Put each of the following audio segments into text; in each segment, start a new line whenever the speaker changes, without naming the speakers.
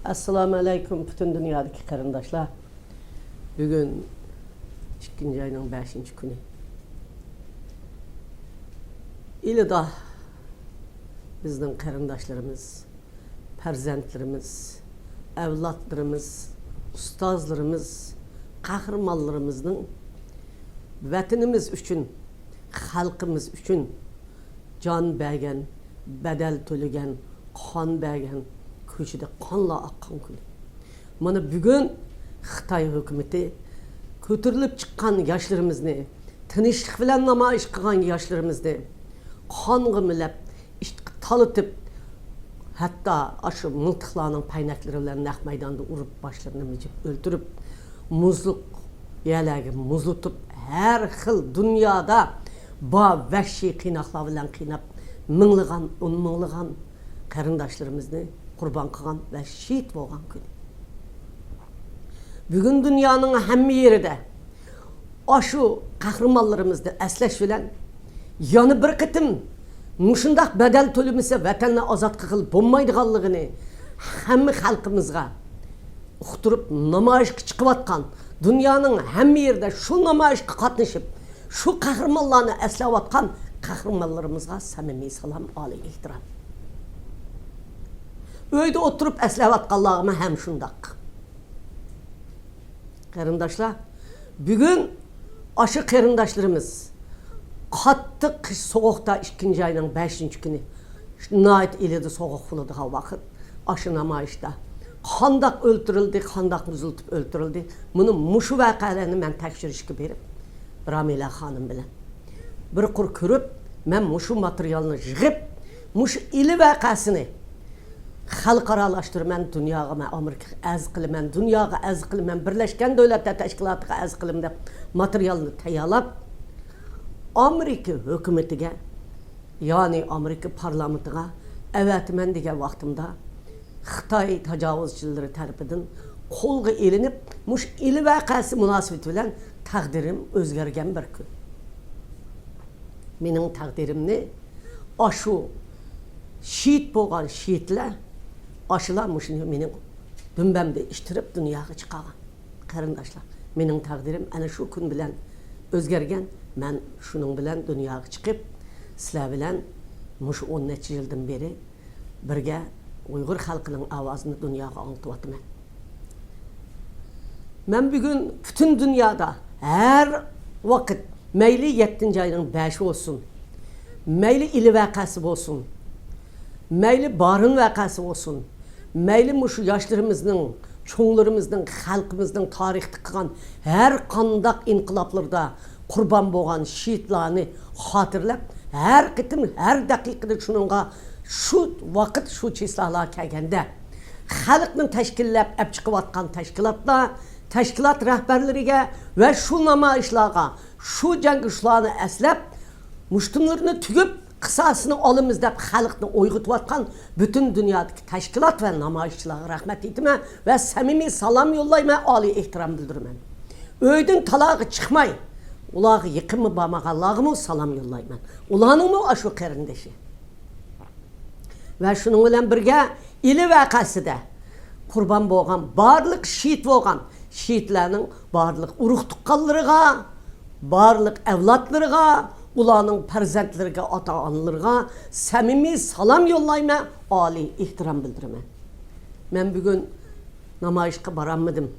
Assalamu alaikum bütün dünyadaki karındaşlar. Bugün 2. ayının 5. günü. İlida bizden karındaşlarımız, perzentlerimiz, evlatlarımız, ustazlarımız, kahramanlarımızın vatanımız üçün, halkımız üçün can bergen, bedel tölegen, kan bergen, köşede kanla akkan kül. Mana bugün Xitay hükümeti kötürülüp çıkan yaşlarımızı, tinçlik bilen namayış kılgan yaşlarımızı kanğı milep, işte talıtıp hatta aşı mıltıklarının paynakları bilen nak meydanda urup başlarını mecip öldürüp muzluk yerlerge muzlutup her xil dünyada ba vəhşi qıynaqlar bilen qıynap mınlıgan, unmınlıgan karındaşlarımızı kurban kılgan ve şehit bolgan gün. Bugün dünyanın hem yerinde aşı kahramanlarımızı esleş bilen yanı bir kıtım muşundaq bedel tölümüse vatanına azat kılıp bulmaydıqanlığını hem halkımızga uqturup namayış çıkıvatkan dünyanın hem yerinde şu namayışka katlaşıp şu kahramanlarını eslevatkan kahramanlarımızga samimi salam, ali ihtiram. Öyde oturup eslevatkanlığıma hem şundak. Karındaşlar, bugün aşı karındaşlarımız katı kış soğukta 2. ayının 5. günü nait ilidi soğuk buluduğu vakit aşı namayışta kandak öldürüldü, kandak müzültüp öldürüldü. Bunun muşu vakalarını ben tekşirişki berip Ramile Hanım bilen. Bir kur körüp ben muşu materyalını jığıp muşu ili vakasını xalqaralaştırman dünyaga men Amerika az qilman, dünyaga az qilman, Birleşken Devletler Teşkilatıga az qilman deb materyalını tayyorlab Amerika hükümetiga, yani Amerika parlamentiga avatman degan vaqtimda Xitoy tajovuzchilari tarafidan qo'lga elinib, mush ili vaqasi munosabati bilan taqdirim o'zgargan bir kun. Mening taqdirimni ashu şehit bo'lgan şehitlar aşılar muşunu mening dümbemde iştirip dünyaya çıkagan. Karındaşlar, mening taqdirim ana şu kun bilen özgergen. Men şunun bilen dünyaya çıkıp sizler bilen muş 10 neçe yıldan beri birge Uygur halkının avazını dünyaya anlatıvatıman. Men bugün bütün dünyada her vakit meyli 7. ayının 5'i olsun, meyli ili vakası olsun, meyli barın vakası olsun, meyli muşu yaşlarımızın, çoğunlarımızın, halkımızın tarihte kılan her kandak inkılaplarda kurban boğan şehitlerini hatırlap, her kıtım, her dakikada şununla şu vakit şu çislalar kelgende halkının teşkillap, ep çıkıvatkan teşkilatla, teşkilat rehberlerine ve şu namayışlarga, şu cengişlerini eslep, muştumlarını tügüp, kısasını alımız deyip halkını oygutvatkan bütün dünyadaki teşkilat ve namayışçılara rahmet etime ve samimi salam yollayma, ali ihtiram bildirmen. Öydün talağı çıkmay, ulağı yıkımı bağmağallağımı salam yollayman. Ulağının mı aşu kerindeşi? Ve şunun bilen birge ili vakasıda kurban boğan, barlık şehit boğan, şehitlerinin barlık uruq tuqqanlarına, barlık evlatlarına, ulanın perzentlerine, ata-analarına samimi salam yollayma, ali ihtiram bildirme. Ben bugün namayışka baranmadım.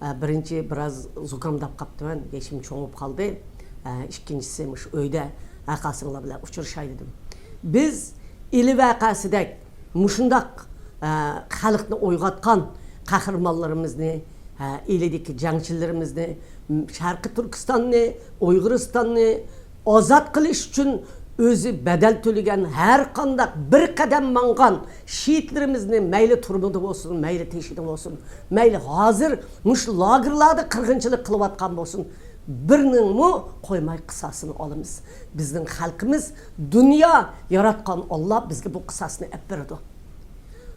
Birinci biraz zukamdap kaptı ben, yeşim çoğup kaldı. İkincisi öyde akasınla bile uçurşay dedim. Biz ili vakasıdek muşundak halkını oygatkan kahramanlarımızı, ilideki cangçilerimizni, Şarkı Türkistan'ı, Uyguristan'ı azat kılış için özü bedel tölügen her kandak bir kadem mangan şehitlerimizni meyli turmudu olsun, meyli teşhidi olsun, meyli hazır muş lagırlarda kırgınçılık kılıvatkan olsun. Birinin mu koymay kısasını alımız. Bizden halkımız dünya yaratkan Allah bizge bu kısasını ep berdi.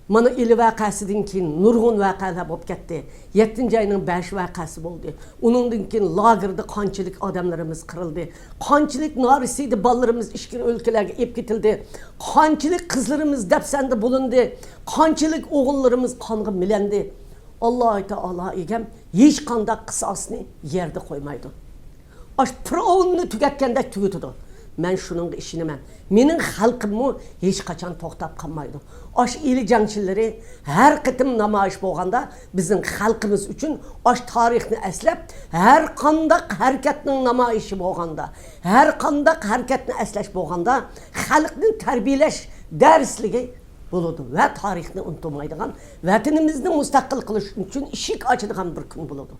Mana ili vaqasidan keyin nurg'un vaqalar bo'lib ketdi. 7-oyning 5 vaqasi bo'ldi. Uningdan keyin lagerda qanchalik odamlarimiz qirildi. Qanchalik norisiydi bolalarimiz ishki o'lkalarga olib ketildi. Qanchalik qizlarimiz dafsanda bo'lindi. Qanchalik o'g'illarimiz qonga milandi. Alloh taolo egam hech qanday qisosni yerda qo'ymaydi. Ash firovunni tugatganda tugatadi. Men shuningga ishinaman. Mening xalqimmi hech qachon to'xtab qolmaydi. Ash eli jangchilari har qitim namoyish bo'lganda bizning xalqimiz uchun ash tarixni eslab, har qanday harakatning namoyishi bo'lganda, har qanday harakatni eslash bo'lganda xalqni tarbiyalash darsligi bo'ladi va tarixni unutmaydigan, vatanimizni mustaqil qilish uchun eshik ochadigan bir kun bo'ladi.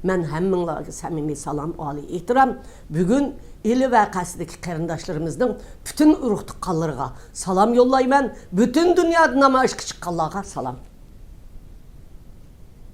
Men hammanglarga samimiy salom, oliy ehtirom. Bugun ili vaqasidagi qarindoshlarimizning butun urug' tuqqanlarga salom yo'llayman. Butun dunyoda namoyishga chiqqanlarga salom.